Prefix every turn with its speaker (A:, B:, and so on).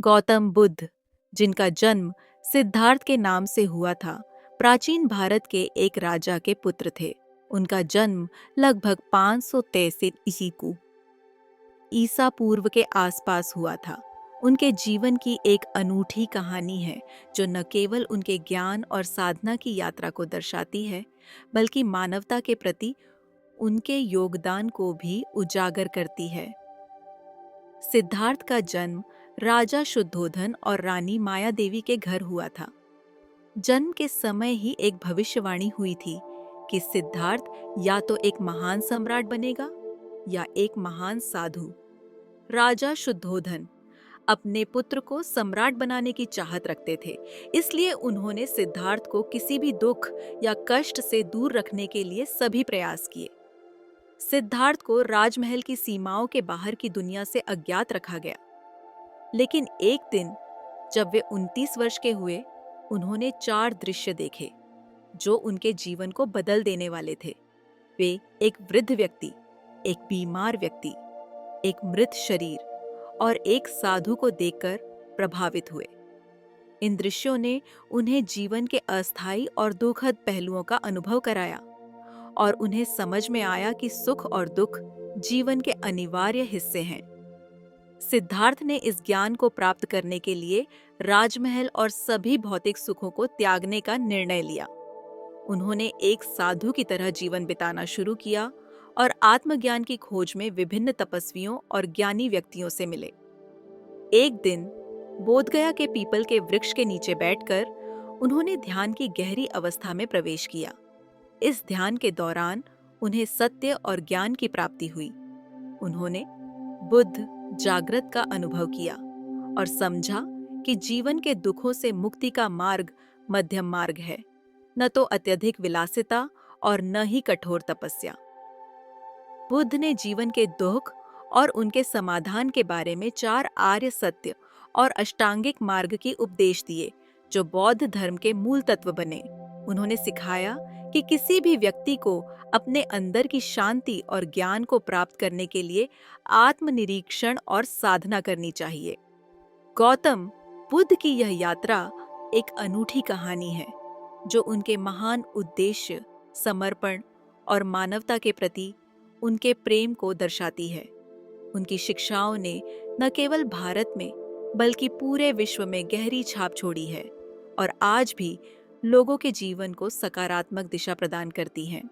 A: गौतम बुद्ध, जिनका जन्म सिद्धार्थ के नाम से हुआ था, प्राचीन भारत के एक राजा के पुत्र थे। उनका जन्म लगभग 563 ईसा पूर्व के आसपास हुआ था। उनके जीवन की एक अनूठी कहानी है जो न केवल उनके ज्ञान और साधना की यात्रा को दर्शाती है, बल्कि मानवता के प्रति उनके योगदान को भी उजागर करती है। सिद्धार्थ का जन्म राजा शुद्धोधन और रानी माया देवी के घर हुआ था। जन्म के समय ही एक भविष्यवाणी हुई थी कि सिद्धार्थ या तो एक महान सम्राट बनेगा या एक महान साधु। राजा शुद्धोधन अपने पुत्र को सम्राट बनाने की चाहत रखते थे, इसलिए उन्होंने सिद्धार्थ को किसी भी दुख या कष्ट से दूर रखने के लिए सभी प्रयास किए। सिद्धार्थ को राजमहल की सीमाओं के बाहर की दुनिया से अज्ञात रखा गया। लेकिन एक दिन जब वे 29 वर्ष के हुए, उन्होंने 4 दृश्य देखे जो उनके जीवन को बदल देने वाले थे। वे एक वृद्ध व्यक्ति, एक बीमार व्यक्ति, एक मृत शरीर और एक साधु को देखकर प्रभावित हुए। इन दृश्यों ने उन्हें जीवन के अस्थायी और दुखद पहलुओं का अनुभव कराया और उन्हें समझ में आया कि सुख और दुख जीवन के अनिवार्य हिस्से हैं। सिद्धार्थ ने इस ज्ञान को प्राप्त करने के लिए राजमहल और सभी भौतिक सुखों को त्यागने का निर्णय लिया। उन्होंने एक साधु की तरह जीवन बिताना शुरू किया और आत्मज्ञान की खोज में विभिन्न तपस्वियों और ज्ञानी व्यक्तियों से मिले। एक दिन बोधगया के पीपल के वृक्ष के नीचे बैठकर उन्होंने ध्यान की गहरी अवस्था में प्रवेश किया। इस ध्यान के दौरान उन्हें सत्य और ज्ञान की प्राप्ति हुई। उन्होंने बुद्ध जागृत का अनुभव किया और समझा कि जीवन के दुखों से मुक्ति का मार्ग मध्यम मार्ग है, न तो अत्यधिक विलासिता और न ही कठोर तपस्या। बुद्ध ने जीवन के दुख और उनके समाधान के बारे में 4 आर्य सत्य और अष्टांगिक मार्ग के उपदेश दिए, जो बौद्ध धर्म के मूल तत्व बने। उन्होंने सिखाया कि किसी भी व्यक्ति को अपने अंदर की शांति और ज्ञान को प्राप्त करने के लिए आत्मनिरीक्षण और साधना करनी चाहिए। गौतम बुद्ध की यह यात्रा एक अनूठी कहानी है जो उनके महान उद्देश्य, समर्पण और मानवता के प्रति उनके प्रेम को दर्शाती है। उनकी शिक्षाओं ने न केवल भारत में बल्कि पूरे विश्व में गहरी छाप छोड़ी है और आज भी लोगों के जीवन को सकारात्मक दिशा प्रदान करती हैं।